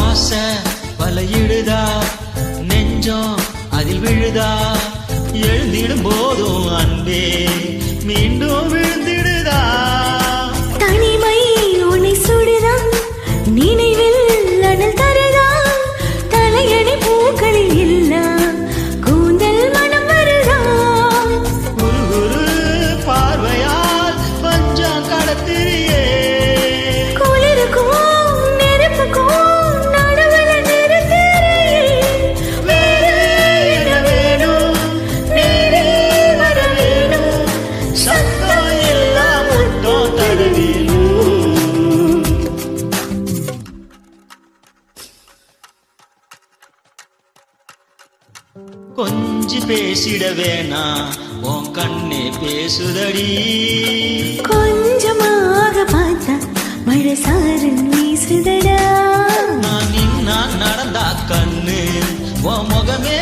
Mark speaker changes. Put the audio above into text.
Speaker 1: ஆசை வலையிடுதா நெஞ்சம் அதில் விழுதா எழுந்திடும் போதும் அன்பே மீண்டும் விழுந்திடுதா
Speaker 2: தனிமை உன்னை சுடுதா நினைவில் அனல் தருதா தலையணி பூக்களில் இல்ல கூந்தல் மனம் வருதா
Speaker 1: குரு பார்வையால் பஞ்சம் கடத்திரியே
Speaker 2: குளிருக்கும் நெருப்புக்கும் நடுவில் நிறுத்திரியே
Speaker 1: வேறு என்ன வேணும் நேரில் வர வேணும் சத்தம் எல்லாம் முத்தம் தருவேணும் கொஞ்சி பேசிட வேணாம் உன் கண்ணே பேசுதடி
Speaker 2: கொஞ்சமாக பார்த்தா மழை சாரல் வீசுதடா
Speaker 1: நான் நடந்தா கண்ணு உன் முகமே